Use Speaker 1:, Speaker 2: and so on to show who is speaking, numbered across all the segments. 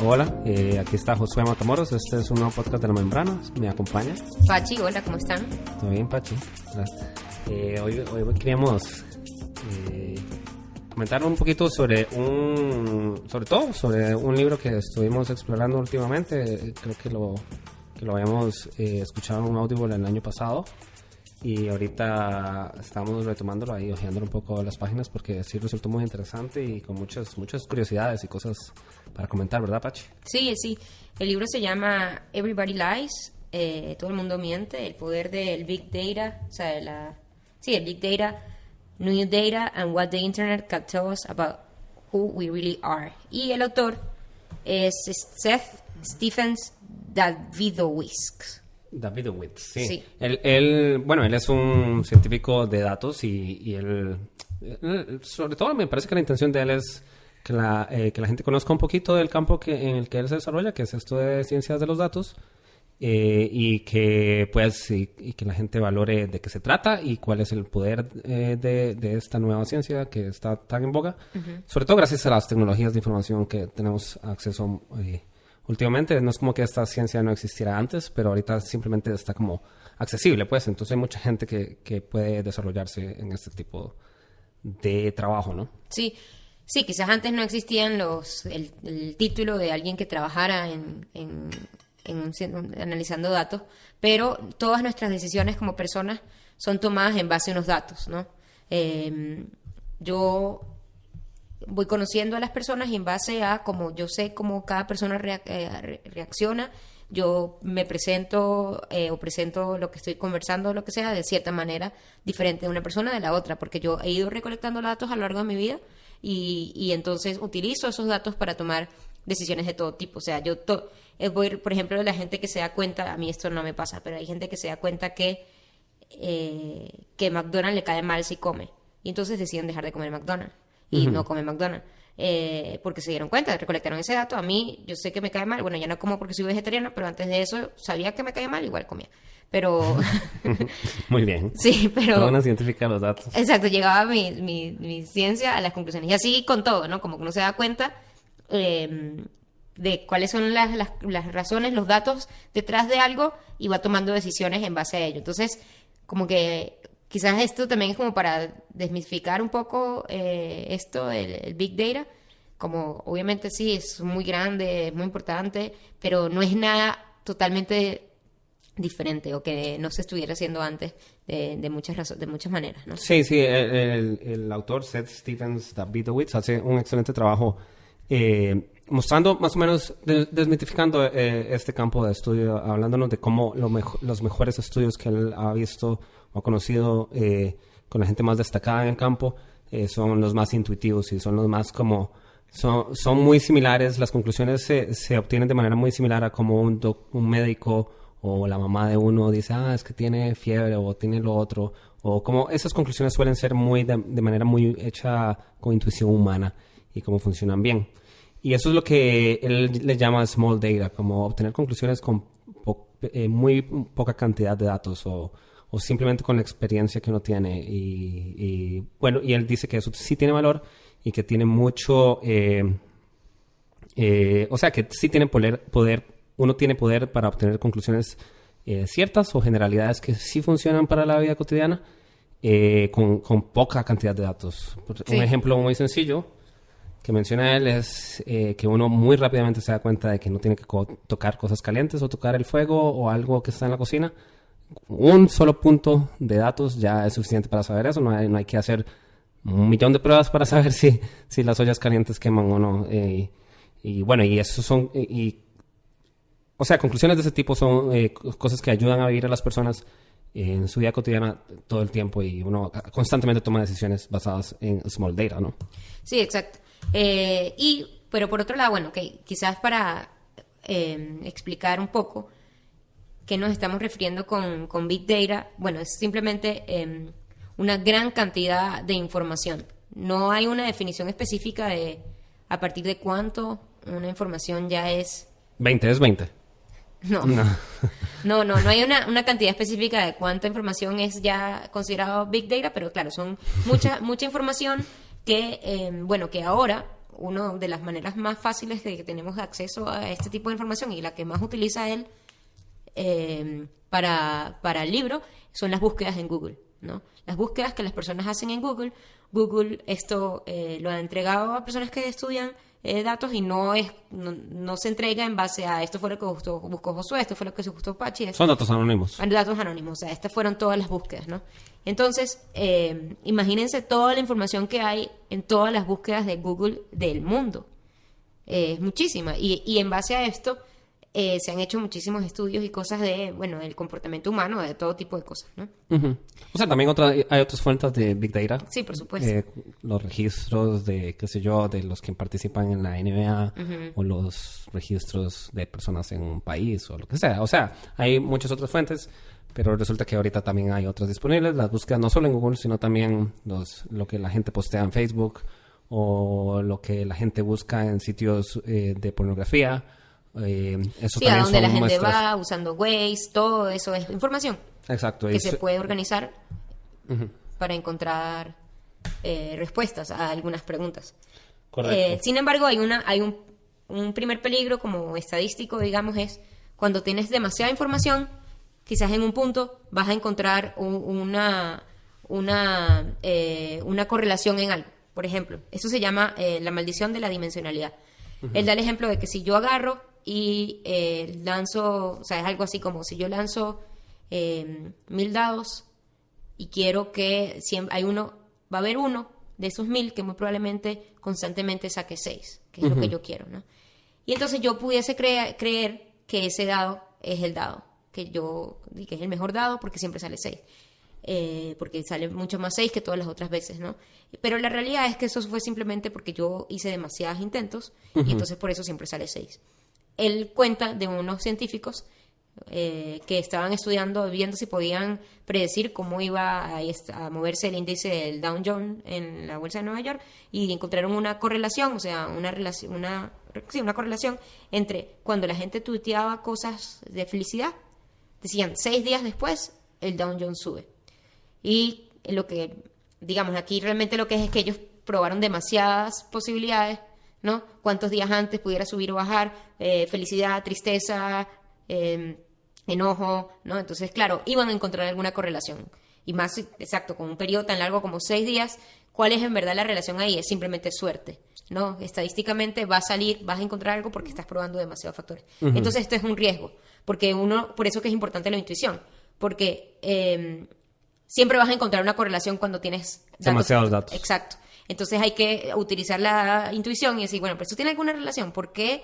Speaker 1: Hola, aquí está Josué Matamoros. Este es un nuevo podcast de La Membrana. Me acompaña
Speaker 2: Pachi. Hola, ¿cómo están?
Speaker 1: Todo bien, Pachi. Hoy queríamos comentar un poquito sobre un libro que estuvimos explorando últimamente. Creo que lo habíamos escuchado en un audible el año pasado. Y ahorita estamos retomándolo ahí, hojeándolo un poco las páginas porque sí resultó muy interesante y con muchas curiosidades y cosas para comentar, ¿verdad, Pachi?
Speaker 2: Sí. El libro se llama Everybody Lies, todo el mundo miente, el poder del Big Data, o sea, el Big Data, New Data and what the Internet can tell us about who we really are. Y el autor es Seth Stephens Davidowitz.
Speaker 1: Sí. Él es un científico de datos y él, sobre todo me parece que la intención de él es que la gente conozca un poquito del campo en el que él se desarrolla, que es esto de ciencias de los datos, y que la gente valore de qué se trata y cuál es el poder de esta nueva ciencia que está tan en boga, sobre todo gracias a las tecnologías de información que tenemos acceso últimamente. No es como que esta ciencia no existiera antes, pero ahorita simplemente está como accesible, pues. Entonces hay mucha gente que puede desarrollarse en este tipo de trabajo, ¿no?
Speaker 2: Sí, quizás antes no existían el título de alguien que trabajara analizando datos, pero todas nuestras decisiones como personas son tomadas en base a unos datos, ¿no? Yo voy conociendo a las personas y en base a cómo yo sé cómo cada persona reacciona, yo me presento o presento lo que estoy conversando o lo que sea de cierta manera diferente de una persona de la otra, porque yo he ido recolectando datos a lo largo de mi vida y entonces utilizo esos datos para tomar decisiones de todo tipo. O sea, voy, por ejemplo, de la gente que se da cuenta, a mí esto no me pasa, pero hay gente que se da cuenta que McDonald's le cae mal si come y entonces deciden dejar de comer McDonald's y no comen McDonald's, porque se dieron cuenta, recolectaron ese dato. A mí, yo sé que me cae mal, bueno, ya no como porque soy vegetariana, pero antes de eso sabía que me caía mal, igual comía, pero...
Speaker 1: Muy bien.
Speaker 2: Sí, pero...
Speaker 1: Toda una científica de los datos.
Speaker 2: Exacto, llegaba mi ciencia a las conclusiones, y así con todo, ¿no? Como que uno se da cuenta de cuáles son las razones, los datos detrás de algo, y va tomando decisiones en base a ello. Entonces, como que... Quizás esto también es como para desmitificar un poco esto, el Big Data. Como obviamente sí, es muy grande, es muy importante, pero no es nada totalmente diferente o que no se estuviera haciendo antes de muchas maneras, ¿no?
Speaker 1: Sí, el autor Seth Stephens Davidowitz hace un excelente trabajo mostrando más o menos, desmitificando este campo de estudio, hablándonos de cómo los mejores estudios que él ha visto o ha conocido con la gente más destacada en el campo son los más intuitivos y son los más como... Son muy similares, las conclusiones se obtienen de manera muy similar a como un médico o la mamá de uno dice, es que tiene fiebre o tiene lo otro, o como esas conclusiones suelen ser muy de manera muy hecha con intuición humana y cómo funcionan bien. Y eso es lo que él le llama small data, como obtener conclusiones con muy poca cantidad de datos o simplemente con la experiencia que uno tiene. Y él dice que eso sí tiene valor y que tiene mucho... o sea, que sí tiene poder, uno tiene poder para obtener conclusiones ciertas o generalidades que sí funcionan para la vida cotidiana con poca cantidad de datos. Sí. Un ejemplo muy sencillo que menciona él es que uno muy rápidamente se da cuenta de que no tiene que tocar cosas calientes o tocar el fuego o algo que está en la cocina. Un solo punto de datos ya es suficiente para saber eso. No hay que hacer 1,000,000 de pruebas para saber si las ollas calientes queman o no. Y eso son... o sea, conclusiones de ese tipo son cosas que ayudan a vivir a las personas en su vida cotidiana todo el tiempo, y uno constantemente toma decisiones basadas en small data, ¿no?
Speaker 2: Sí, exacto. Pero por otro lado, bueno, que quizás para explicar un poco qué nos estamos refiriendo con Big Data, bueno, es simplemente una gran cantidad de información. No hay una definición específica de a partir de cuánto una información ya es...
Speaker 1: 20 es 20.
Speaker 2: No hay una cantidad específica de cuánta información es ya considerado Big Data, pero claro, son mucha información que ahora una de las maneras más fáciles de que tenemos acceso a este tipo de información y la que más utiliza él para el libro son las búsquedas en Google, ¿no? Las búsquedas que las personas hacen en Google. Google esto lo ha entregado a personas que estudian datos y no se entrega en base a esto fue lo que buscó Josué, esto fue lo que se buscó Pachi.
Speaker 1: Son datos anónimos.
Speaker 2: Datos anónimos, o sea, estas fueron todas las búsquedas, ¿no? Entonces, imagínense toda la información que hay en todas las búsquedas de Google del mundo. Es muchísima. Y en base a esto se han hecho muchísimos estudios y cosas el comportamiento humano, de todo tipo de cosas, ¿no?
Speaker 1: Uh-huh. O sea, también hay otras fuentes de Big Data.
Speaker 2: Sí, por supuesto.
Speaker 1: Los registros de, qué sé yo, de los que participan en la NBA
Speaker 2: Uh-huh.
Speaker 1: o los registros de personas en un país o lo que sea. O sea, hay muchas otras fuentes, pero resulta que ahorita también hay otras disponibles. Las búsquedas no solo en Google, sino también lo que la gente postea en Facebook o lo que la gente busca en sitios de pornografía. Eso
Speaker 2: Sí,
Speaker 1: también
Speaker 2: a donde la
Speaker 1: son
Speaker 2: gente
Speaker 1: muestras.
Speaker 2: va, usando Waze, todo eso es información
Speaker 1: Exacto.
Speaker 2: que
Speaker 1: eso-
Speaker 2: se puede organizar
Speaker 1: Ujú.
Speaker 2: para encontrar respuestas a algunas preguntas.
Speaker 1: Correcto.
Speaker 2: Sin embargo, hay un primer peligro como estadístico, digamos, es cuando tienes demasiada información, quizás en un punto vas a encontrar una correlación en algo. Por ejemplo, eso se llama la maldición de la dimensionalidad. Él da el ejemplo de que si yo agarro y lanzo, o sea, es algo así como si yo lanzo 1000 dados y quiero que va a haber uno de esos 1000 que muy probablemente constantemente saque 6, que es lo que yo quiero, ¿no? Y entonces yo pudiese creer que ese dado es el dado, que es el mejor dado porque siempre sale 6. Porque sale mucho más 6 que todas las otras veces, ¿no? Pero la realidad es que eso fue simplemente porque yo hice demasiados intentos y entonces por eso siempre sale 6. Él cuenta de unos científicos que estaban estudiando, viendo si podían predecir cómo iba a moverse el índice del Dow Jones en la bolsa de Nueva York y encontraron una correlación, o sea, una correlación entre cuando la gente tuiteaba cosas de felicidad, decían 6 días después el Dow Jones sube. Y lo que, digamos, aquí realmente lo que es que ellos probaron demasiadas posibilidades, ¿no? Cuántos días antes pudiera subir o bajar, felicidad, tristeza, enojo, ¿no? Entonces, claro, iban a encontrar alguna correlación. Y más, exacto, con un periodo tan largo como 6 días, ¿cuál es en verdad la relación ahí? Es simplemente suerte, ¿no? Estadísticamente vas a encontrar algo porque estás probando demasiados factores.
Speaker 1: Uh-huh.
Speaker 2: Entonces, esto es un riesgo, porque por eso que es importante la intuición, porque siempre vas a encontrar una correlación cuando tienes
Speaker 1: demasiados datos.
Speaker 2: Exacto. Entonces hay que utilizar la intuición y decir, bueno, pero esto tiene alguna relación. ¿Por qué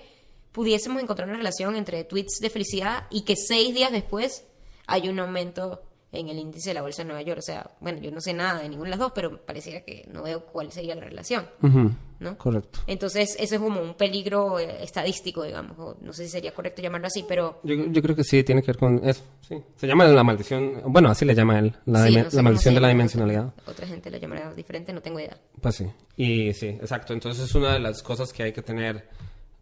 Speaker 2: pudiésemos encontrar una relación entre tweets de felicidad y que 6 días después hay un aumento en el índice de la bolsa de Nueva York? O sea, bueno, yo no sé nada de ninguna de las dos, pero pareciera que no veo cuál sería la relación,
Speaker 1: Uh-huh.
Speaker 2: ¿no?
Speaker 1: Correcto.
Speaker 2: Entonces, eso es como un peligro estadístico, digamos. O no sé si sería correcto llamarlo así, pero...
Speaker 1: Yo creo que sí, tiene que ver con eso. Sí. Se llama la maldición. Bueno, así le llama él.
Speaker 2: Sí, no sé
Speaker 1: La
Speaker 2: cómo
Speaker 1: maldición
Speaker 2: se
Speaker 1: de la
Speaker 2: llama.
Speaker 1: dimensionalidad.
Speaker 2: Otra gente lo llamará diferente, no tengo idea.
Speaker 1: Pues sí. Y sí, exacto. Entonces es una de las cosas que hay que tener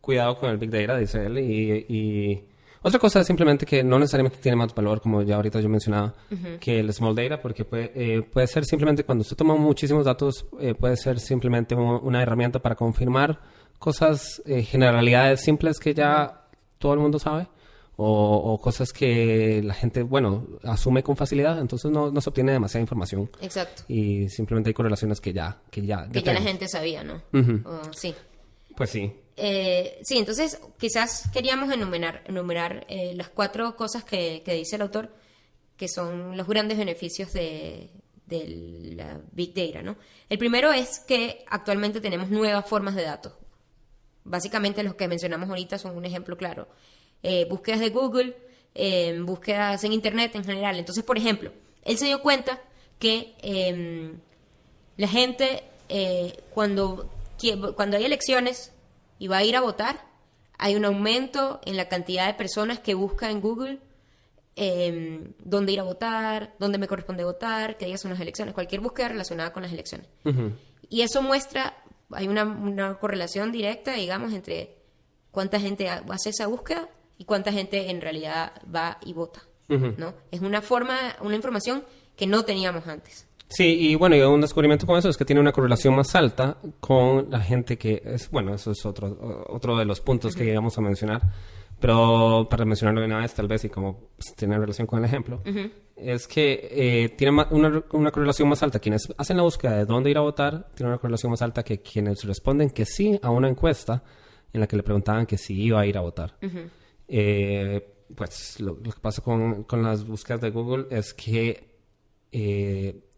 Speaker 1: cuidado con el Big Data, dice él. Y otra cosa es simplemente que no necesariamente tiene más valor, como ya ahorita yo mencionaba, que el Small Data, porque puede ser simplemente cuando usted toma muchísimos datos, puede ser simplemente una herramienta para confirmar cosas, generalidades simples que ya todo el mundo sabe. O cosas que la gente, bueno, asume con facilidad, entonces no se obtiene demasiada información.
Speaker 2: Exacto.
Speaker 1: Y simplemente hay correlaciones que ya
Speaker 2: Que ya la
Speaker 1: tenemos.
Speaker 2: gente sabía, ¿no?
Speaker 1: Ujú.
Speaker 2: Sí.
Speaker 1: Pues sí.
Speaker 2: Sí, entonces quizás queríamos enumerar las 4 cosas que dice el autor, que son los grandes beneficios de la Big Data, ¿no? El primero es que actualmente tenemos nuevas formas de datos. Básicamente los que mencionamos ahorita son un ejemplo claro. Búsquedas de Google, búsquedas en Internet en general. Entonces, por ejemplo, él se dio cuenta que la gente cuando hay elecciones y va a ir a votar, hay un aumento en la cantidad de personas que busca en Google dónde ir a votar, dónde me corresponde votar, qué días son las elecciones, cualquier búsqueda relacionada con las elecciones.
Speaker 1: Ujú.
Speaker 2: Y eso muestra, hay una correlación directa, digamos, entre cuánta gente hace esa búsqueda y cuánta gente en realidad va y vota,
Speaker 1: Ujú.
Speaker 2: ¿no? Es una información que no teníamos antes.
Speaker 1: Sí, y bueno, y un descubrimiento con eso es que tiene una correlación más alta con la gente que es, bueno, eso es otro de los puntos que llegamos a mencionar, pero para mencionarlo de una vez tal vez y como pues, tiene relación con el ejemplo, es que tiene una correlación más alta. Quienes hacen la búsqueda de dónde ir a votar, tienen una correlación más alta que quienes responden que sí a una encuesta en la que le preguntaban que si iba a ir a votar. Pues lo que pasa con las búsquedas de Google es que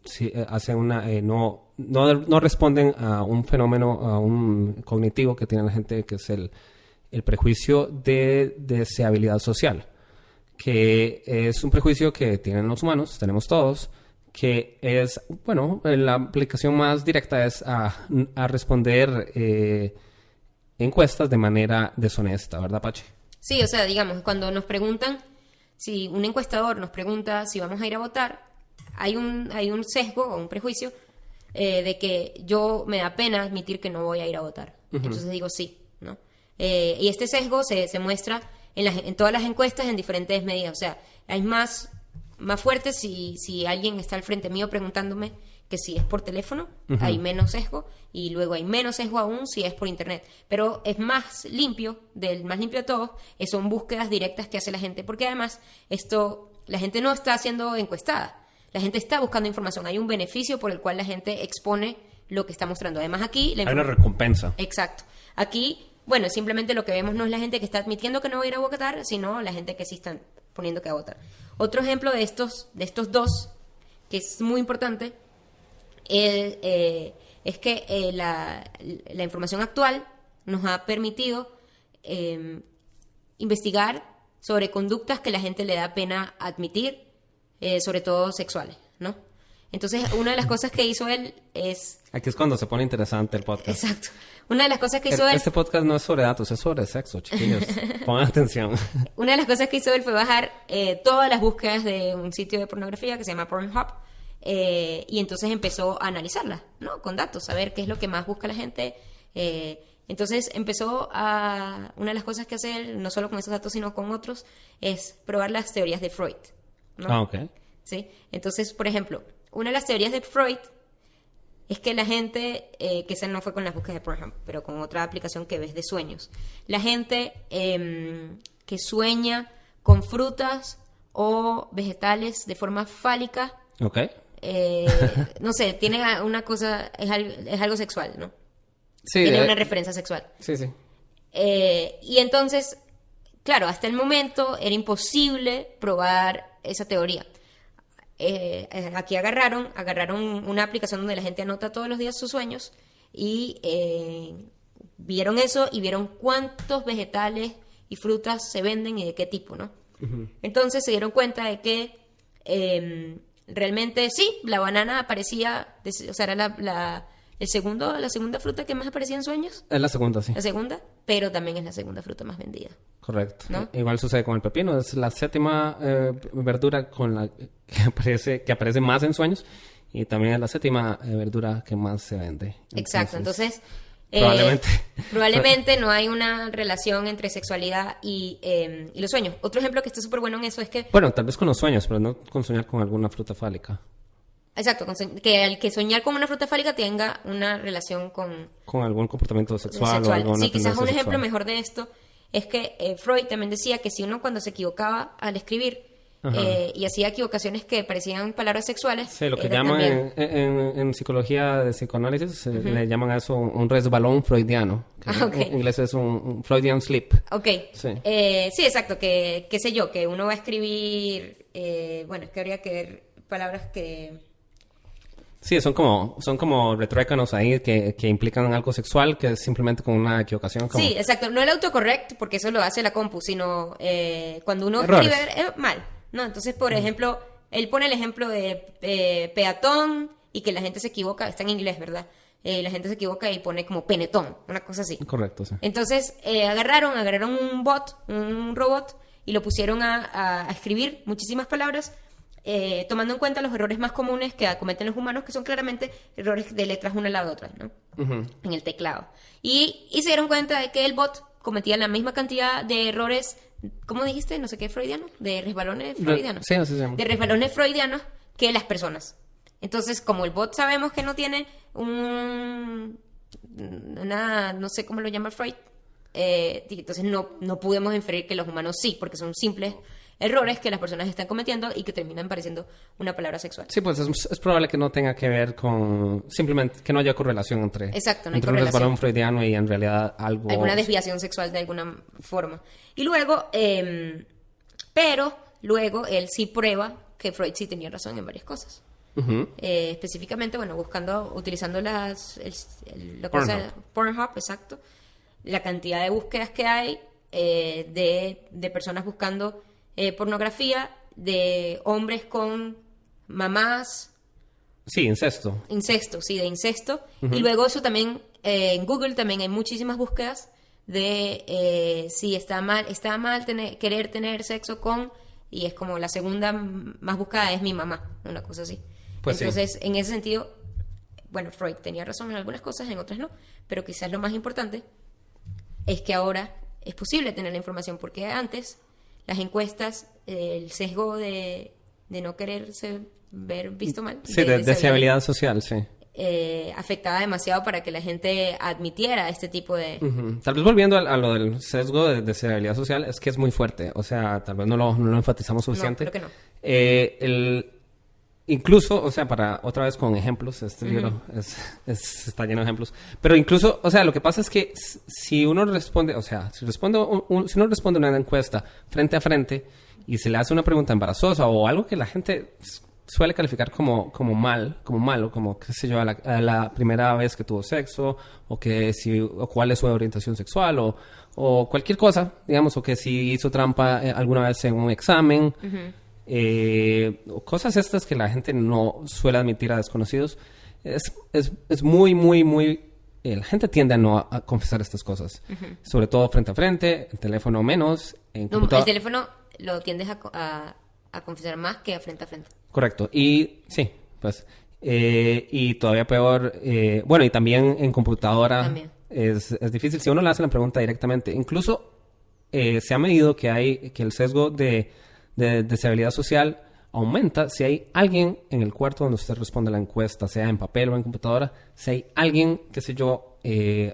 Speaker 1: sí, no responden a un fenómeno, a un cognitivo que tiene la gente, que es el prejuicio de deseabilidad social, que es un prejuicio que tienen los humanos, tenemos todos, que es, bueno, la aplicación más directa es a responder encuestas de manera deshonesta, ¿verdad, Pache?
Speaker 2: Sí, o sea, digamos, cuando nos preguntan, si un encuestador nos pregunta si vamos a ir a votar, hay un sesgo o un prejuicio de que yo me da pena admitir que no voy a ir a votar. Entonces digo sí, ¿no? Y este sesgo se muestra en todas las encuestas en diferentes medidas. O sea, hay más fuerte si alguien está al frente mío preguntándome que si es por teléfono, hay menos sesgo, y luego hay menos sesgo aún si es por internet. Pero es más limpio, del más limpio de todos, son búsquedas directas que hace la gente, porque además la gente no está siendo encuestada, la gente está buscando información, hay un beneficio por el cual la gente expone lo que está mostrando. Además aquí...
Speaker 1: hay una recompensa.
Speaker 2: Exacto. Aquí, bueno, simplemente lo que vemos no es la gente que está admitiendo que no va a ir a votar, sino la gente que sí están poniendo que va a votar. Otro ejemplo de estos dos, que es muy importante, es que la información actual nos ha permitido investigar sobre conductas que la gente le da pena admitir, sobre todo sexuales, ¿no? Entonces, una de las cosas que hizo él es...
Speaker 1: Aquí es cuando se pone interesante el podcast.
Speaker 2: Exacto. Una de las cosas que hizo él...
Speaker 1: Este podcast no es sobre datos, es sobre sexo, chiquillos. Pongan atención.
Speaker 2: Una de las cosas que hizo él fue bajar todas las búsquedas de un sitio de pornografía que se llama Pornhub, y entonces empezó a analizarlas, ¿no? Con datos, a ver qué es lo que más busca la gente. Entonces empezó una de las cosas que hace él, no solo con esos datos, sino con otros, es probar las teorías de Freud, ¿no?
Speaker 1: Ah, ok.
Speaker 2: ¿Sí? Entonces, por ejemplo, una de las teorías de Freud es que la gente, que esa no fue con las búsquedas de Pornhub, pero con otra aplicación que ves de sueños, la gente que sueña con frutas o vegetales de forma fálica,
Speaker 1: okay.
Speaker 2: No sé, tiene una cosa, es algo sexual, ¿no?
Speaker 1: Sí,
Speaker 2: tiene una referencia sexual.
Speaker 1: Sí, sí.
Speaker 2: Y entonces, claro, hasta el momento era imposible probar esa teoría. Aquí agarraron una aplicación donde la gente anota todos los días sus sueños y vieron eso y vieron cuántos vegetales y frutas se venden y de qué tipo, ¿no? Entonces se dieron cuenta de que realmente sí, la banana aparecía, o sea, era la segunda fruta que más aparecía en sueños.
Speaker 1: Es la segunda, sí.
Speaker 2: La segunda, pero también es la segunda fruta más vendida.
Speaker 1: Correcto.
Speaker 2: ¿No?
Speaker 1: Igual sucede con el pepino. Es la séptima verdura con la que aparece más en sueños, y también es la séptima verdura que más se vende.
Speaker 2: Exacto. Entonces
Speaker 1: probablemente
Speaker 2: no hay una relación entre sexualidad y los sueños. Otro ejemplo que está súper bueno en eso es que...
Speaker 1: Bueno, tal vez con los sueños, pero no con soñar con alguna fruta fálica.
Speaker 2: Exacto, que el que soñar con una fruta fálica tenga una relación con
Speaker 1: algún comportamiento sexual. O alguna
Speaker 2: sí, quizás un
Speaker 1: tendencia
Speaker 2: ejemplo
Speaker 1: sexual.
Speaker 2: mejor de esto es que Freud también decía que si uno cuando se equivocaba al escribir y hacía equivocaciones que parecían palabras sexuales,
Speaker 1: sí, lo que llaman en psicología de psicoanálisis le llaman a eso un resbalón freudiano, que en inglés es un Freudian slip.
Speaker 2: Okay.
Speaker 1: Sí.
Speaker 2: Sí, exacto, que qué sé yo, que uno va a escribir, bueno, es que habría que ver palabras que...
Speaker 1: Sí, son como retruécanos ahí que implican algo sexual, que es simplemente con una equivocación. Como...
Speaker 2: Sí, exacto. No el autocorrect, porque eso lo hace la compu, sino cuando uno
Speaker 1: Errores.
Speaker 2: escribe mal, ¿no? Entonces, por ejemplo, él pone el ejemplo de peatón y que la gente se equivoca, está en inglés, ¿verdad? La gente se equivoca y pone como penetón, una cosa así.
Speaker 1: Correcto, sí.
Speaker 2: Entonces, agarraron un robot, y lo pusieron a escribir muchísimas palabras, tomando en cuenta los errores más comunes que cometen los humanos, que son claramente errores de letras una al lado de otra, ¿no? En el teclado. Y se dieron cuenta de que el bot cometía la misma cantidad de errores, ¿cómo dijiste? No sé qué freudiano, de resbalones freudianos.
Speaker 1: Sí, así se llama.
Speaker 2: De resbalones freudianos que las personas. Entonces, como el bot sabemos que no tiene no sé cómo lo llama Freud, entonces no podemos inferir que los humanos sí, porque son simples errores que las personas están cometiendo y que terminan pareciendo una palabra sexual.
Speaker 1: Sí, pues es probable que no tenga que ver con... Simplemente que no haya correlación entre...
Speaker 2: Exacto, no hay
Speaker 1: entre un resbalón freudiano y en realidad algo...
Speaker 2: alguna desviación sexual de alguna forma. Y luego... pero luego él sí prueba que Freud sí tenía razón en varias cosas. Específicamente, bueno, utilizando Pornhub, exacto. La cantidad de búsquedas que hay de personas buscando pornografía, de hombres con mamás.
Speaker 1: Sí, incesto.
Speaker 2: Incesto, sí, de incesto. Y luego eso también, en Google también hay muchísimas búsquedas de si está mal querer tener sexo con, y es como la segunda más buscada es mi mamá, una cosa así.
Speaker 1: Pues
Speaker 2: entonces,
Speaker 1: sí.
Speaker 2: En ese sentido, bueno, Freud tenía razón en algunas cosas, en otras no, pero quizás lo más importante es que ahora es posible tener la información, porque antes las encuestas, el sesgo de no quererse ver visto mal,
Speaker 1: sí, de deseabilidad social, sí.
Speaker 2: Afectaba demasiado para que la gente admitiera este tipo de...
Speaker 1: Tal vez volviendo a lo del sesgo de deseabilidad social, es que es muy fuerte. O sea, tal vez no lo enfatizamos suficiente.
Speaker 2: No, creo que no.
Speaker 1: Incluso, o sea, para otra vez con ejemplos, este libro está lleno de ejemplos. Pero incluso, o sea, lo que pasa es que si uno responde, o sea, si uno responde una encuesta frente a frente y se le hace una pregunta embarazosa o algo que la gente suele calificar como malo, como, qué sé yo, a la primera vez que tuvo sexo, o cuál es su orientación sexual, o cualquier cosa, digamos, o que si hizo trampa alguna vez en un examen, cosas estas que la gente no suele admitir a desconocidos, es muy, muy, muy... la gente tiende a no a confesar estas cosas, sobre todo frente a frente, en teléfono menos, en computadora.
Speaker 2: El teléfono lo tiendes a confesar más que a frente.
Speaker 1: Correcto. Y sí, pues... y todavía peor... bueno, y también en computadora
Speaker 2: también.
Speaker 1: Es difícil. Si uno le hace la pregunta directamente, incluso se ha medido que el sesgo de deseabilidad social aumenta si hay alguien en el cuarto donde usted responde la encuesta, sea en papel o en computadora, si hay alguien, qué sé yo,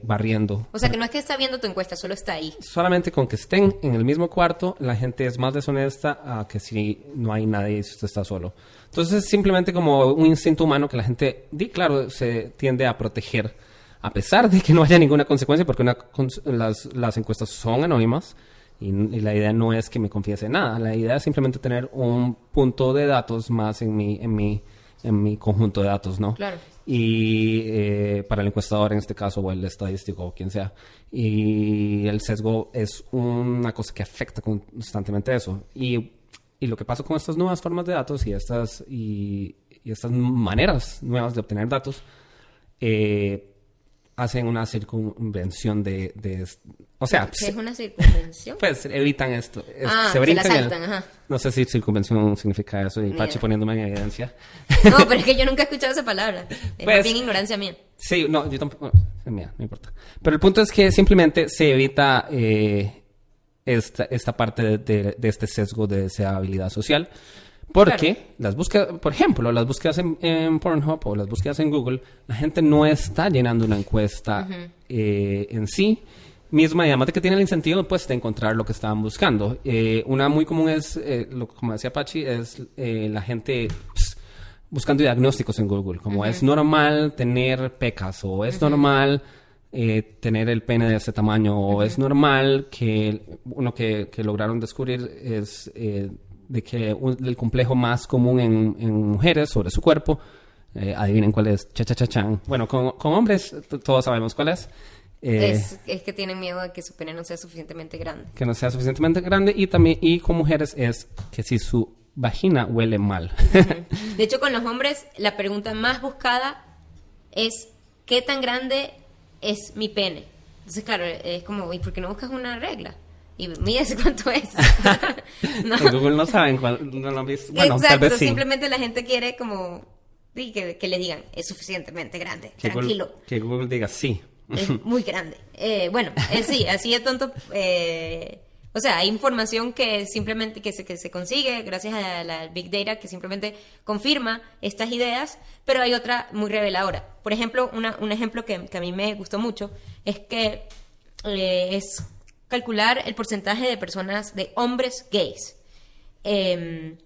Speaker 1: barriendo.
Speaker 2: O sea, que no es que está viendo tu encuesta, solo está ahí.
Speaker 1: Solamente con que estén en el mismo cuarto, la gente es más deshonesta a que si no hay nadie y si usted está solo. Entonces es simplemente como un instinto humano que la gente, claro, se tiende a proteger, a pesar de que no haya ninguna consecuencia, porque las encuestas son anónimas. Y la idea no es que me confiese nada. La idea es simplemente tener un punto de datos más en mi conjunto de datos, ¿no?
Speaker 2: Claro.
Speaker 1: Y para el encuestador en este caso, o el estadístico, o quien sea. Y el sesgo es una cosa que afecta constantemente eso. Y lo que pasa con estas nuevas formas de datos y estas maneras nuevas de obtener datos, hacen una circunvención o sea...
Speaker 2: ¿Qué es una circunvención?
Speaker 1: Pues evitan esto.
Speaker 2: Se la saltan, ajá.
Speaker 1: No sé si circunvención significa eso y Pachi poniéndome en evidencia.
Speaker 2: No, pero es que yo nunca he escuchado esa palabra. Es más bien ignorancia mía.
Speaker 1: Sí, no, yo tampoco... es mía, no importa. Pero el punto es que simplemente se evita esta parte de este sesgo de deseabilidad social. Porque claro, las búsquedas, por ejemplo, las búsquedas en Pornhub o las búsquedas en Google, la gente no está llenando una encuesta en sí misma, y además de que tiene el incentivo pues de encontrar lo que estaban buscando. Una muy común es, como decía Pachi, es la gente buscando diagnósticos en Google, como es normal tener pecas, o es normal tener el pene de ese tamaño, o es normal que uno que lograron descubrir es... de que el complejo más común en mujeres sobre su cuerpo, adivinen cuál es, cha-cha-cha-chan. Bueno, con hombres todos sabemos cuál es.
Speaker 2: Es que tienen miedo de que su pene no sea suficientemente grande.
Speaker 1: Que no sea suficientemente grande, y con mujeres es que si su vagina huele mal.
Speaker 2: De hecho, con los hombres, la pregunta más buscada es ¿qué tan grande es mi pene? Entonces, claro, es como, ¿y por qué no buscas una regla? Y mides cuánto es.
Speaker 1: No. En Google no saben no lo han visto. Bueno,
Speaker 2: exacto,
Speaker 1: tal vez sí.
Speaker 2: Simplemente la gente quiere como que le digan, es suficientemente grande, tranquilo.
Speaker 1: Que Google diga sí.
Speaker 2: Es muy grande. Bueno, sí, así de tonto O sea, hay información que simplemente que se consigue gracias a la Big Data que simplemente confirma estas ideas, pero hay otra muy reveladora. Por ejemplo, un ejemplo que a mí me gustó mucho es que es calcular el porcentaje de personas, de hombres gays. En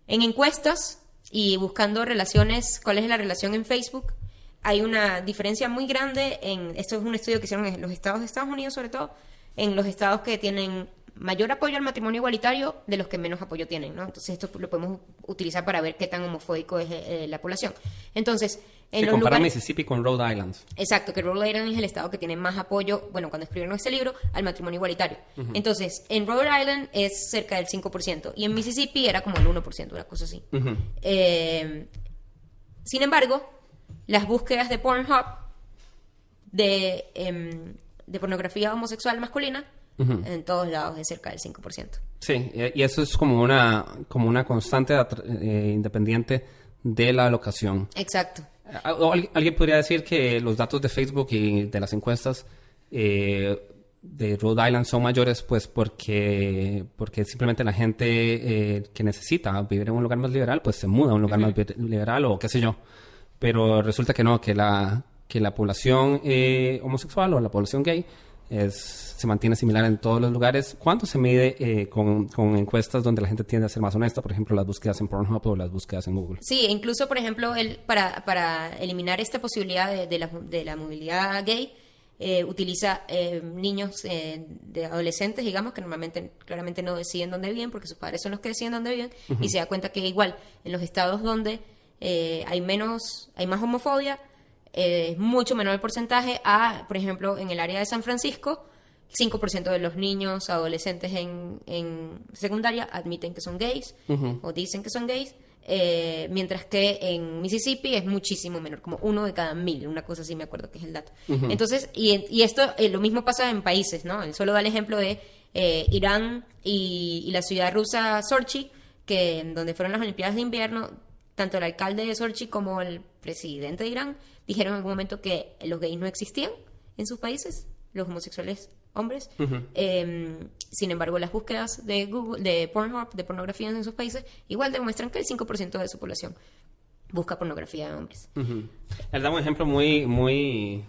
Speaker 2: encuestas y buscando relaciones, cuál es la relación en Facebook, hay una diferencia muy grande esto es un estudio que hicieron en los estados de Estados Unidos, sobre todo, en los estados que tienen mayor apoyo al matrimonio igualitario de los que menos apoyo tienen, ¿no? Entonces esto lo podemos utilizar para ver qué tan homofóbico es la población. Entonces, en los
Speaker 1: compara
Speaker 2: lugares...
Speaker 1: Mississippi con Rhode Island.
Speaker 2: Exacto, que Rhode Island es el estado que tiene más apoyo, bueno, cuando escribieron este libro, al matrimonio igualitario. Uh-huh. Entonces, en Rhode Island es cerca del 5%, y en Mississippi era como el 1%, una cosa así. Uh-huh. Sin embargo, las búsquedas de Pornhub de pornografía homosexual masculina, uh-huh, en todos lados es cerca del 5%.
Speaker 1: Sí, y eso es como una constante independiente de la locación.
Speaker 2: Exacto.
Speaker 1: Alguien podría decir que los datos de Facebook y de las encuestas de Rhode Island son mayores, pues porque simplemente la gente que necesita vivir en un lugar más liberal, pues se muda a un lugar, uh-huh, más liberal o qué sé yo. Pero resulta que no, que la población homosexual o la población gay se mantiene similar en todos los lugares. ¿Cuánto se mide con encuestas donde la gente tiende a ser más honesta? Por ejemplo, las búsquedas en Pornhub o las búsquedas en Google.
Speaker 2: Sí, incluso, por ejemplo, para eliminar esta posibilidad de la movilidad gay, utiliza niños de adolescentes, digamos, que normalmente claramente no deciden dónde viven porque sus padres son los que deciden dónde viven, uh-huh, y se da cuenta que igual en los estados donde hay más homofobia, es mucho menor el porcentaje por ejemplo, en el área de San Francisco, 5% de los niños adolescentes en secundaria admiten que son gays, uh-huh, o dicen que son gays, mientras que en Mississippi es muchísimo menor, como 1 de cada 1000, una cosa así me acuerdo que es el dato. Uh-huh. Entonces, y esto lo mismo pasa en países, ¿no? Él solo da el ejemplo de Irán y la ciudad rusa Sochi, donde fueron las Olimpiadas de Invierno. Tanto el alcalde de Sochi como el presidente de Irán dijeron en algún momento que los gays no existían en sus países, los homosexuales hombres. Uh-huh. Sin embargo, las búsquedas de Google, de Pornhub, de pornografía en sus países, igual demuestran que el 5% de su población busca pornografía de hombres. Uh-huh.
Speaker 1: Él da un ejemplo muy, muy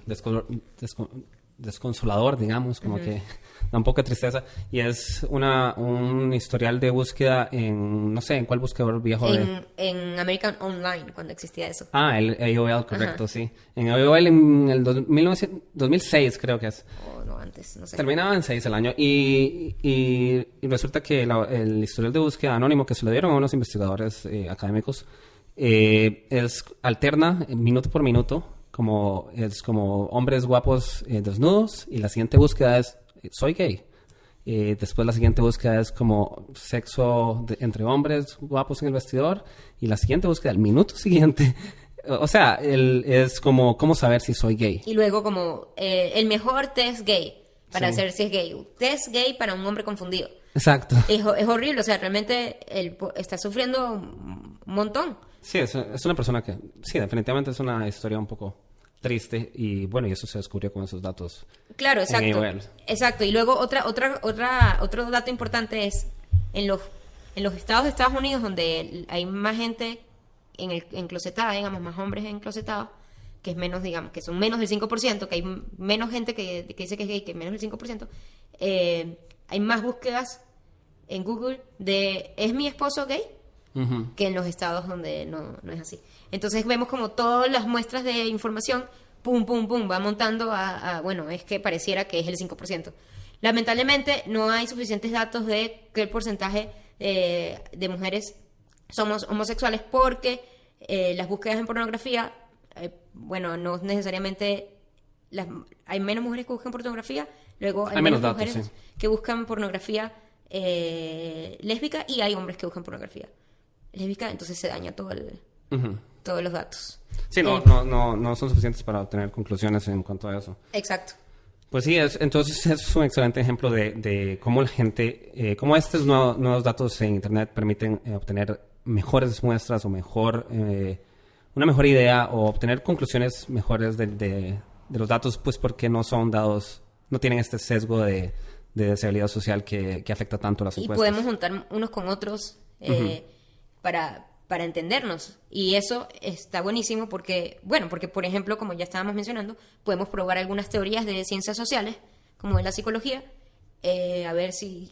Speaker 1: desconsolador, digamos, como, uh-huh, que da un poco de tristeza, y es un historial de búsqueda no sé, ¿en cuál buscador viejo?
Speaker 2: En American Online, cuando existía eso.
Speaker 1: El AOL, correcto, uh-huh, sí. En AOL en el 2006 creo que es.
Speaker 2: No, antes, no sé.
Speaker 1: Terminaba en 6 el año, y resulta que el historial de búsqueda anónimo que se le dieron a unos investigadores académicos alterna minuto por minuto, como hombres guapos desnudos, y la siguiente búsqueda es soy gay. Después la siguiente búsqueda es como sexo entre hombres guapos en el vestidor, y la siguiente búsqueda, el minuto siguiente, o sea, es como cómo saber si soy gay.
Speaker 2: Y luego como el mejor test gay para saber si es gay. Test gay para un hombre confundido.
Speaker 1: Exacto.
Speaker 2: Es horrible, o sea, realmente él está sufriendo un montón.
Speaker 1: Sí, es una persona que, sí, definitivamente es una historia un poco triste, y bueno, y eso se descubrió con esos datos.
Speaker 2: Claro, exacto. Exacto. Y luego otro dato importante es en los estados de Estados Unidos donde hay más gente enclosetada, digamos, más hombres enclosetados, que es menos, digamos, que son menos del 5%, que hay menos gente que dice que es gay, que menos del 5%, hay más búsquedas en Google de ¿es mi esposo gay? Uh-huh. Que en los estados donde no es así. Entonces vemos como todas las muestras de información, pum, pum, pum, va montando bueno, es que pareciera que es el 5%. Lamentablemente no hay suficientes datos de que el porcentaje de mujeres somos homosexuales, porque las búsquedas en pornografía, bueno, no necesariamente hay menos mujeres que buscan pornografía, luego hay menos datos, mujeres, sí, que buscan pornografía lésbica, y hay hombres que buscan pornografía lésbica, entonces se daña uh-huh, todos los datos.
Speaker 1: Sí, no son suficientes para obtener conclusiones en cuanto a eso.
Speaker 2: Exacto.
Speaker 1: Pues sí, entonces es un excelente ejemplo de cómo la gente, cómo estos nuevos datos en Internet permiten obtener mejores muestras o una mejor idea, o obtener conclusiones mejores de los datos, pues porque no son dados, no tienen este sesgo de de desigualdad social que afecta tanto las
Speaker 2: Y
Speaker 1: encuestas.
Speaker 2: podemos juntar unos con otros para entendernos. Y eso está buenísimo porque, por ejemplo, como ya estábamos mencionando, podemos probar algunas teorías de ciencias sociales, como de la psicología, a ver si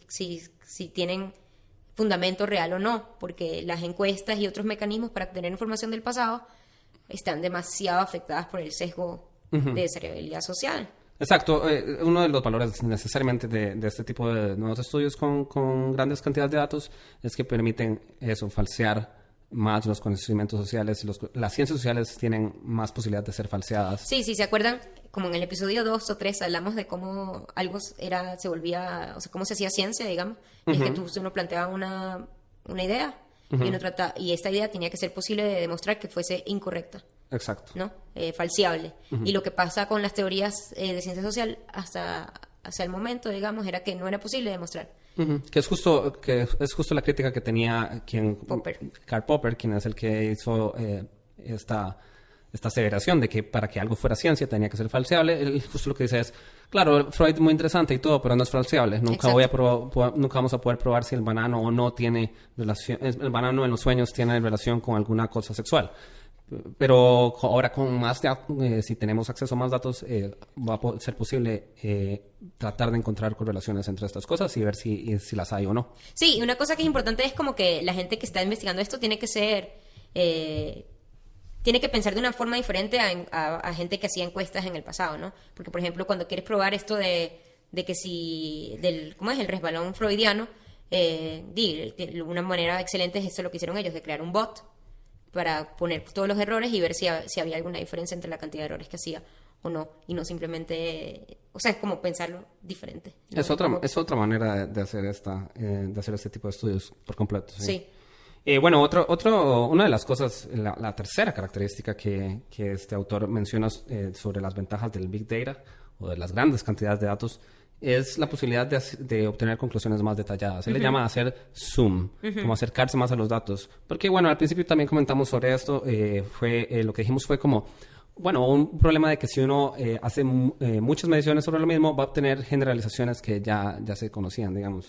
Speaker 2: tienen fundamento real o no, porque las encuestas y otros mecanismos para obtener información del pasado están demasiado afectadas por el sesgo de desigualdad social.
Speaker 1: Exacto. Uno de los valores necesariamente de este tipo de nuevos estudios con grandes cantidades de datos es que permiten eso, falsear más los conocimientos sociales. Las ciencias sociales tienen más posibilidad de ser falseadas.
Speaker 2: Sí, ¿se acuerdan? Como en el episodio 2 o 3 hablamos de cómo algo se volvía, o sea, cómo se hacía ciencia, digamos. Y es que uno planteaba una idea y esta idea tenía que ser posible de demostrar que fuese incorrecta.
Speaker 1: Exacto.
Speaker 2: ¿No? Falseable. Y lo que pasa con las teorías de ciencia social hasta el momento, digamos, era que no era posible demostrar.
Speaker 1: Que es justo la crítica que tenía Karl Popper, quien es el que hizo esta aseveración de que para que algo fuera ciencia tenía que ser falseable. Él justo lo que dice es, claro, Freud es muy interesante y todo, pero no es falseable. Nunca vamos a poder probar si el banano o no tiene relación, el banano en los sueños tiene relación con alguna cosa sexual. Pero ahora con más si tenemos acceso a más datos, va a ser posible tratar de encontrar correlaciones entre estas cosas y ver si las hay o no.
Speaker 2: Sí, y una cosa que es importante es como que la gente que está investigando esto tiene que pensar de una forma diferente a gente que hacía encuestas en el pasado, ¿no? Porque, por ejemplo, cuando quieres probar esto de que ¿cómo es? El resbalón freudiano, una manera excelente es eso lo que hicieron ellos, de crear un bot para poner todos los errores y ver si había alguna diferencia entre la cantidad de errores que hacía o no, y no simplemente, o sea, es como pensarlo diferente, ¿no?
Speaker 1: Es otra manera de hacer este tipo de estudios por completo. Sí.
Speaker 2: Sí.
Speaker 1: Una de las cosas, la tercera característica que este autor menciona sobre las ventajas del Big Data o de las grandes cantidades de datos es la posibilidad de obtener conclusiones más detalladas. Se le llama hacer zoom, como acercarse más a los datos. Porque, al principio también comentamos sobre esto. Lo que dijimos fue como, un problema de que si uno hace muchas mediciones sobre lo mismo, va a obtener generalizaciones que ya se conocían, digamos.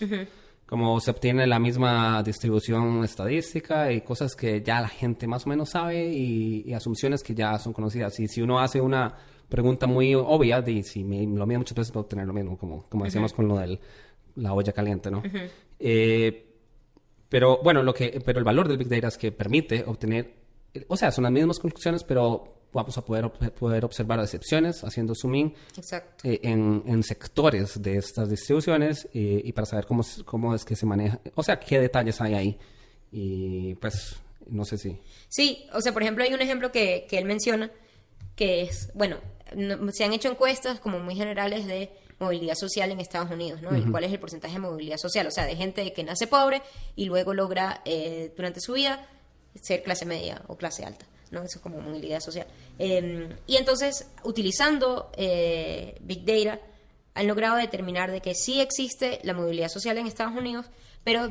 Speaker 1: Como se obtiene la misma distribución estadística y cosas que ya la gente más o menos sabe y asunciones que ya son conocidas. Y si uno hace una pregunta muy obvia de si lo mide muchas veces va a obtener lo mismo, como decíamos con lo de la olla caliente, ¿no? Pero el valor del Big Data es que permite obtener, o sea, son las mismas conclusiones, pero vamos a poder observar excepciones haciendo zoom in.
Speaker 2: Exacto.
Speaker 1: En sectores de estas distribuciones y para saber cómo es que se maneja, o sea, qué detalles hay ahí. Y pues, no sé si...
Speaker 2: Sí, o sea, por ejemplo, hay un ejemplo que él menciona, que es, se han hecho encuestas como muy generales de movilidad social en Estados Unidos, ¿no? Y cuál es el porcentaje de movilidad social, o sea, de gente que nace pobre y luego logra durante su vida ser clase media o clase alta, ¿no? Eso es como movilidad social. Y entonces, utilizando Big Data, han logrado determinar de que sí existe la movilidad social en Estados Unidos, pero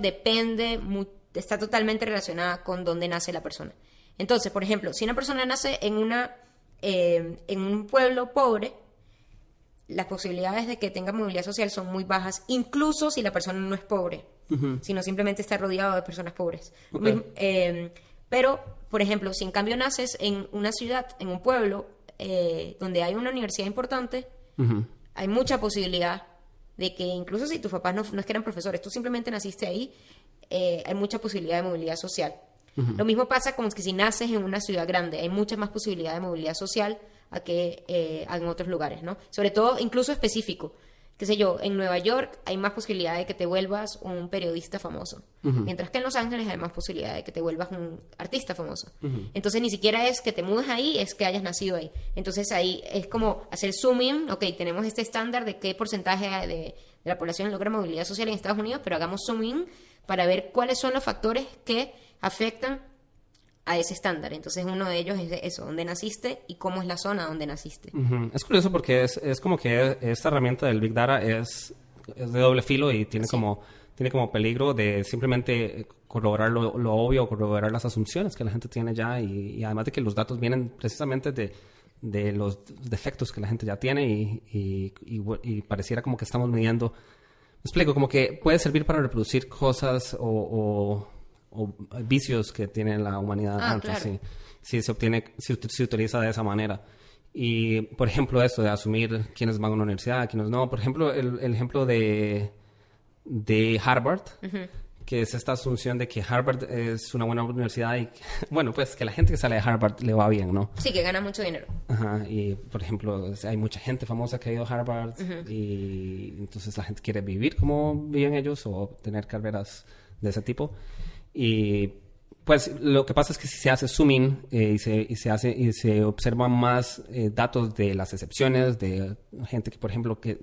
Speaker 2: está totalmente relacionada con dónde nace la persona. Entonces, por ejemplo, si una persona nace en un pueblo pobre, las posibilidades de que tenga movilidad social son muy bajas, incluso si la persona no es pobre, sino simplemente está rodeado de personas pobres. Okay. Pero, por ejemplo, si en cambio naces en una ciudad, en un pueblo, donde hay una universidad importante, hay mucha posibilidad de que incluso si tus papás no es que eran profesores, tú simplemente naciste ahí, hay mucha posibilidad de movilidad social. Lo mismo pasa con que si naces en una ciudad grande, hay mucha más posibilidad de movilidad social a que en otros lugares, ¿no? Sobre todo, incluso específico. Qué sé yo, en Nueva York hay más posibilidad de que te vuelvas un periodista famoso, mientras que en Los Ángeles hay más posibilidad de que te vuelvas un artista famoso. Entonces, ni siquiera es que te mudes ahí, es que hayas nacido ahí. Entonces, ahí es como hacer zoom in, ok, tenemos este estándar de qué porcentaje de la población logra movilidad social en Estados Unidos, pero hagamos zoom in para ver cuáles son los factores que afectan a ese estándar. Entonces uno de ellos es eso, dónde naciste y cómo es la zona donde naciste.
Speaker 1: Es curioso porque es como que esta herramienta del Big Data es de doble filo y tiene como peligro de simplemente corroborar lo obvio, corroborar las asunciones que la gente tiene ya y además de que los datos vienen precisamente de los defectos que la gente ya tiene y pareciera como que estamos midiendo explico, como que puede servir para reproducir cosas o vicios que tiene la humanidad antes,
Speaker 2: claro.
Speaker 1: sí. Sí, se utiliza de esa manera. Y, por ejemplo, eso de asumir quiénes van a una universidad, quiénes no. Por ejemplo, el ejemplo de Harvard, que es esta asunción de que Harvard es una buena universidad y, bueno, pues que la gente que sale de Harvard le va bien, ¿no?
Speaker 2: Sí, que gana mucho dinero.
Speaker 1: Ajá, y, por ejemplo, hay mucha gente famosa que ha ido a Harvard y entonces la gente quiere vivir como viven ellos o tener carreras de ese tipo. Y pues lo que pasa es que si se hace zooming y se observan más datos de las excepciones de gente que, por ejemplo, que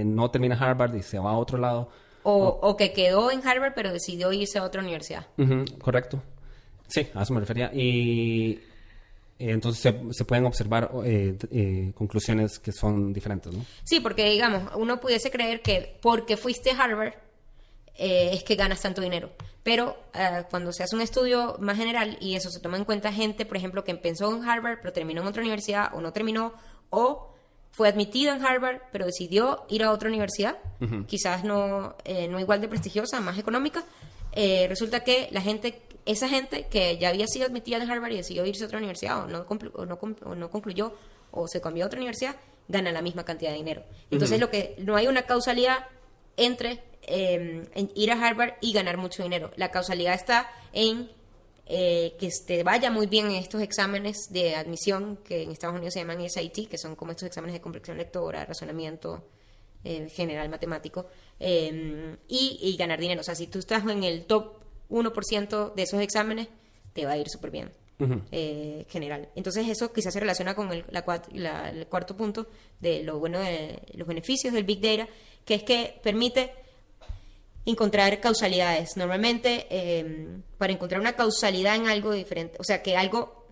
Speaker 1: no termina Harvard y se va a otro lado.
Speaker 2: O que quedó en Harvard pero decidió irse a otra universidad.
Speaker 1: Correcto. Sí, a eso me refería. Y entonces se pueden observar conclusiones que son diferentes, ¿no?
Speaker 2: Sí, porque digamos, uno pudiese creer que porque fuiste a Harvard es que ganas tanto dinero. Pero cuando se hace un estudio más general y eso se toma en cuenta gente, por ejemplo, que empezó en Harvard pero terminó en otra universidad o no terminó, o fue admitido en Harvard pero decidió ir a otra universidad, quizás no igual de prestigiosa, más económica, resulta que esa gente que ya había sido admitida en Harvard y decidió irse a otra universidad o no concluyó o se cambió a otra universidad, gana la misma cantidad de dinero. Entonces no hay una causalidad entre en ir a Harvard y ganar mucho dinero. La causalidad está en que te vaya muy bien en estos exámenes de admisión que en Estados Unidos se llaman SAT, que son como estos exámenes de comprensión lectora, razonamiento general matemático, y ganar dinero. O sea, si tú estás en el top 1% de esos exámenes, te va a ir súper bien. General. Entonces eso quizás se relaciona con el cuarto punto de lo bueno de los beneficios del Big Data, que es que permite encontrar causalidades. Normalmente, para encontrar una causalidad en algo diferente, o sea, que algo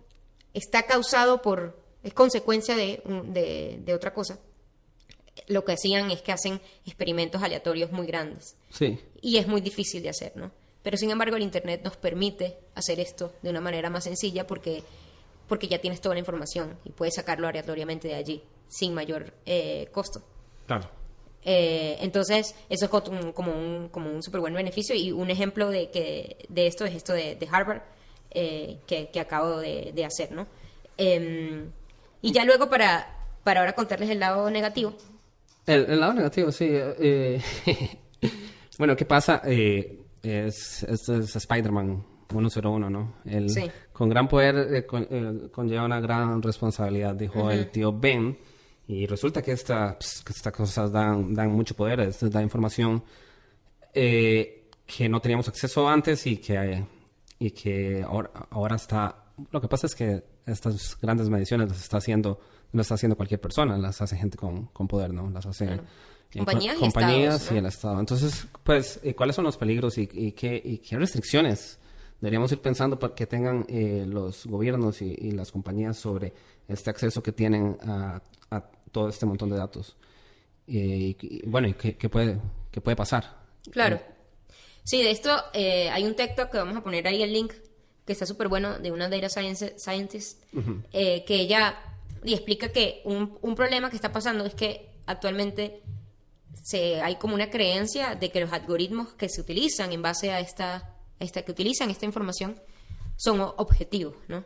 Speaker 2: está causado es consecuencia de otra cosa, lo que hacían es que hacen experimentos aleatorios muy grandes.
Speaker 1: Sí.
Speaker 2: Y es muy difícil de hacer, ¿no? Pero sin embargo, el Internet nos permite hacer esto de una manera más sencilla porque ya tienes toda la información y puedes sacarlo aleatoriamente de allí sin mayor costo. Claro. Entonces, eso es como un súper buen beneficio, y un ejemplo de esto es esto de Harvard que acabo de hacer, ¿no? Y ya luego para ahora contarles el lado negativo.
Speaker 1: El lado negativo, sí. Bueno, ¿qué pasa? Esto es Spider-Man 101, ¿no?
Speaker 2: Sí.
Speaker 1: Con gran poder conlleva una gran responsabilidad, dijo el tío Ben. Y resulta que estas cosas dan mucho poder, da información que no teníamos acceso antes y que ahora está... Lo que pasa es que estas grandes mediciones no está haciendo cualquier persona, las hace gente con poder, ¿no? Las hace
Speaker 2: compañías
Speaker 1: y el Estado. Entonces, pues, ¿cuáles son los peligros y qué restricciones deberíamos ir pensando para que tengan los gobiernos y las compañías sobre este acceso que tienen a todo este montón de datos? Bueno, ¿y qué puede pasar?
Speaker 2: Claro. Sí, de esto hay un texto que vamos a poner ahí el link, que está súper bueno, de una data scientist, que ella explica que un problema que está pasando es que actualmente hay como una creencia de que los algoritmos que se utilizan en base a que utilizan esta información son objetivos, ¿no?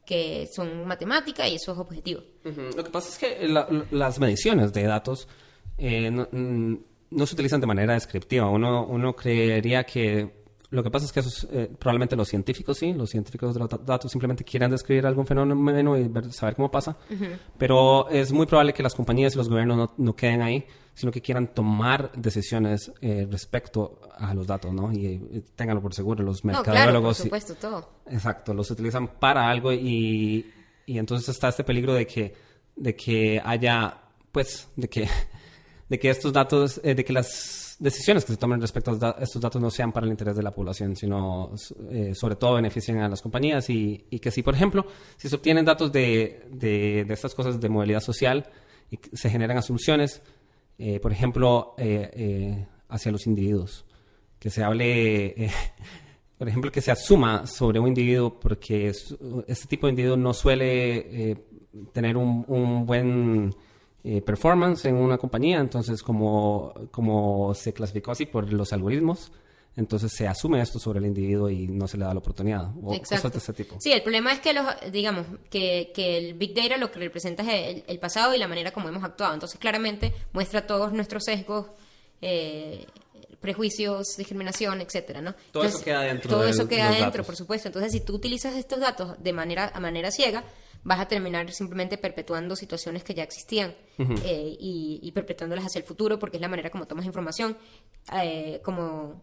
Speaker 2: Que son matemática y eso es objetivo.
Speaker 1: Lo que pasa es que las mediciones de datos no se utilizan de manera descriptiva. Uno creería que lo que pasa es que probablemente los científicos de los datos simplemente quieran describir algún fenómeno y saber cómo pasa, pero es muy probable que las compañías y los gobiernos no queden ahí, sino que quieran tomar decisiones respecto a los datos, ¿no? Y ténganlo por seguro, los mercadólogos...
Speaker 2: Claro, por supuesto, todo.
Speaker 1: Exacto, los utilizan para algo y entonces está este peligro de que haya, pues, de que estos datos, de que las decisiones que se tomen respecto a estos datos no sean para el interés de la población, sino sobre todo beneficien a las compañías y que si, por ejemplo, si se obtienen datos de estas cosas de movilidad social y se generan asunciones, por ejemplo, hacia los individuos, que se hable, por ejemplo, que se asuma sobre un individuo porque este tipo de individuo no suele tener un buen performance en una compañía. Entonces, como se clasificó así por los algoritmos, entonces se asume esto sobre el individuo y no se le da la oportunidad. O cosas de ese tipo.
Speaker 2: Sí, el problema es que digamos que el Big Data lo que representa es el pasado y la manera como hemos actuado. Entonces, claramente muestra todos nuestros sesgos, prejuicios, discriminación, etcétera, ¿no?
Speaker 1: Todo eso queda dentro.
Speaker 2: Todo eso queda dentro, por supuesto. Entonces, si tú utilizas estos datos a manera ciega, vas a terminar simplemente perpetuando situaciones que ya existían y perpetuándolas hacia el futuro, porque es la manera como tomas información. Como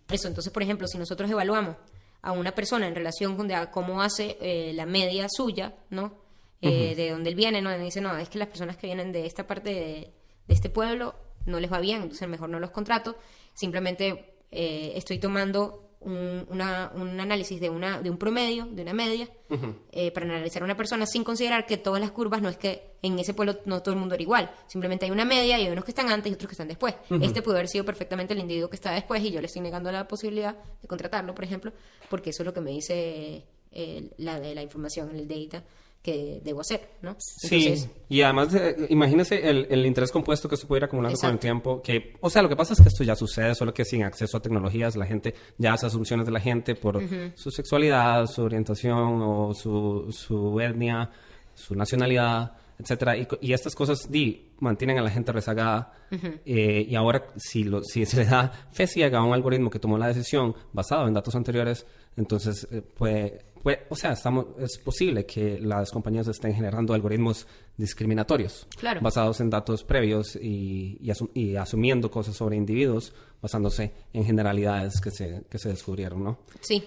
Speaker 2: eso. Entonces, por ejemplo, si nosotros evaluamos a una persona en relación con cómo hace la media suya, ¿no? De dónde él viene, ¿no? Y dice, no, es que las personas que vienen de esta parte de este pueblo no les va bien, entonces mejor no los contrato. Simplemente estoy tomando un análisis de un promedio, de una media, para analizar a una persona sin considerar que todas las curvas, no es que en ese pueblo no todo el mundo era igual, simplemente hay una media y hay unos que están antes y otros que están después. Este puede haber sido perfectamente el individuo que está después y yo le estoy negando la posibilidad de contratarlo, por ejemplo, porque eso es lo que me dice la información, el data que debo hacer, ¿no? Entonces,
Speaker 1: sí, y además, imagínese el interés compuesto que se puede ir acumulando con el tiempo, que, o sea, lo que pasa es que esto ya sucede, solo que sin acceso a tecnologías, la gente ya hace asunciones de la gente por su sexualidad, su orientación, o su etnia, su nacionalidad, etcétera, y estas cosas mantienen a la gente rezagada, y ahora si se le da fe ciega a un algoritmo que tomó la decisión basado en datos anteriores, entonces o sea, es posible que las compañías estén generando algoritmos discriminatorios,
Speaker 2: claro,
Speaker 1: basados en datos previos y asumiendo cosas sobre individuos, basándose en generalidades que se descubrieron, ¿no?
Speaker 2: Sí.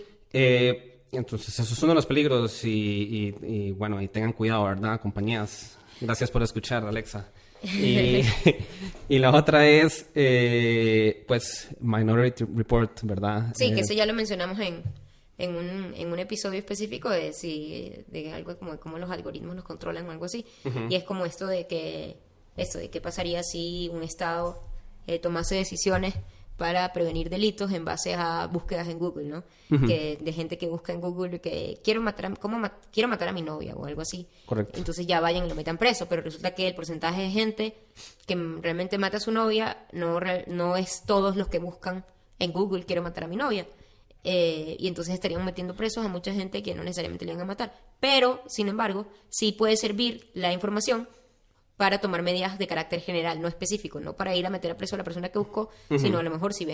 Speaker 1: Entonces, esos son los peligros y bueno, y tengan cuidado, ¿verdad, compañías? Gracias por escuchar, Alexa. Y la otra es, pues, Minority Report, ¿verdad?
Speaker 2: Sí, que eso ya lo mencionamos en un episodio específico de algo como cómo los algoritmos nos controlan o algo así. Y es como esto de qué pasaría si un estado tomase decisiones para prevenir delitos en base a búsquedas en Google, ¿no? De gente que busca en Google que quiero matar a mi novia o algo así.
Speaker 1: Correcto.
Speaker 2: Entonces ya vayan y lo metan preso, pero resulta que el porcentaje de gente que realmente mata a su novia no es todos los que buscan en Google quiero matar a mi novia. Y entonces estarían metiendo presos a mucha gente que no necesariamente le van a matar. Pero, sin embargo, sí puede servir la información para tomar medidas de carácter general, no específico, no para ir a meter a preso a la persona que buscó, sino a lo mejor si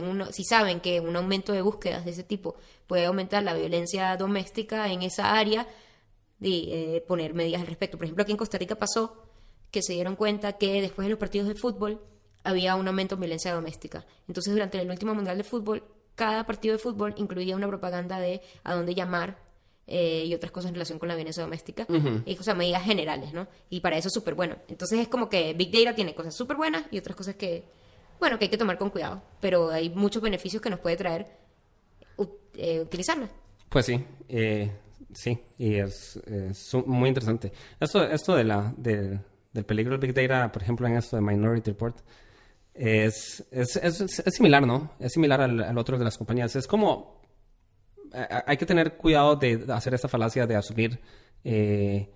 Speaker 2: saben que un aumento de búsquedas de ese tipo puede aumentar la violencia doméstica en esa área, y poner medidas al respecto. Por ejemplo, aquí en Costa Rica pasó que se dieron cuenta que después de los partidos de fútbol había un aumento en violencia doméstica. Entonces, durante el último mundial de fútbol, cada partido de fútbol incluía una propaganda de a dónde llamar y otras cosas en relación con la violencia doméstica, y, o sea, medidas generales, ¿no? Y para eso es súper bueno. Entonces es como que Big Data tiene cosas súper buenas y otras cosas que hay que tomar con cuidado, pero hay muchos beneficios que nos puede traer utilizarla.
Speaker 1: Pues sí, sí, y es muy interesante. Esto del peligro del Big Data, por ejemplo, en esto de Minority Report, es similar, ¿no? Es similar al otro de las compañías. Es como hay que tener cuidado de hacer esta falacia de asumir
Speaker 2: el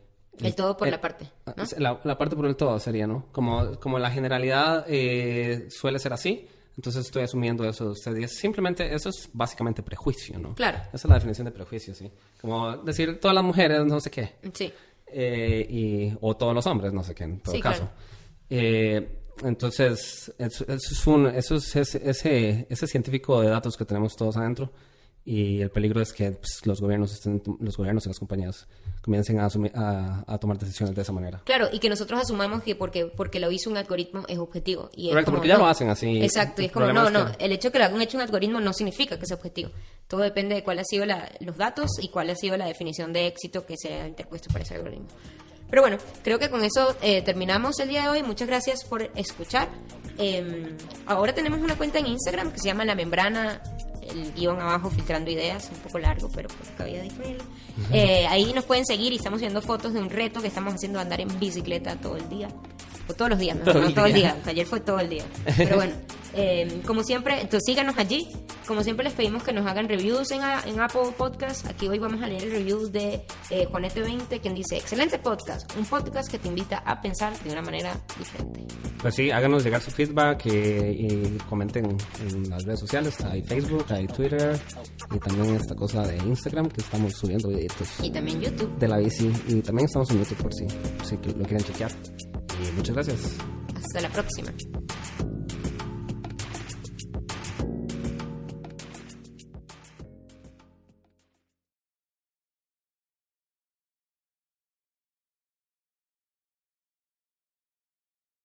Speaker 2: todo por la parte, ¿no?
Speaker 1: La parte por el todo sería, ¿no? Como la generalidad suele ser así, entonces estoy asumiendo eso de ustedes. Simplemente eso es básicamente prejuicio, ¿no?
Speaker 2: Claro.
Speaker 1: Esa es la definición de prejuicio, sí. Como decir todas las mujeres no sé qué.
Speaker 2: Sí.
Speaker 1: O todos los hombres no sé qué, en todo caso.
Speaker 2: Claro.
Speaker 1: Entonces, eso es ese científico de datos que tenemos todos adentro, y el peligro es que pues, los gobiernos y las compañías comiencen a tomar decisiones de esa manera.
Speaker 2: Claro, y que nosotros asumamos que porque lo hizo un algoritmo es objetivo. Y
Speaker 1: correcto, porque ya lo hacen así.
Speaker 2: Exacto, y es como, el hecho de que lo hayan hecho un algoritmo no significa que sea objetivo. Todo depende de cuál ha sido los datos y cuál ha sido la definición de éxito que se ha interpuesto para ese algoritmo. Pero bueno, creo que con eso terminamos el día de hoy. Muchas gracias por escuchar. Ahora tenemos una cuenta en Instagram que se llama La Membrana, el guión abajo, filtrando ideas, un poco largo, pero pues cabía disponible. Ahí nos pueden seguir y estamos subiendo fotos de un reto que estamos haciendo, andar en bicicleta todo el día. O todos los días, no todo el día. Ayer fue todo el día. Pero bueno, Como siempre, entonces síganos allí. Como siempre les pedimos que nos hagan reviews en Apple Podcast. Aquí hoy vamos a leer el review de Juanete20, quien dice: excelente podcast, un podcast que te invita a pensar de una manera diferente.
Speaker 1: Pues sí, háganos llegar su feedback y comenten en las redes sociales. Hay Facebook, hay Twitter y también esta cosa de Instagram que estamos subiendo videitos.
Speaker 2: Y también YouTube.
Speaker 1: De la bici. Y también estamos en YouTube por si lo quieren chequear. Y muchas gracias.
Speaker 2: Hasta la próxima.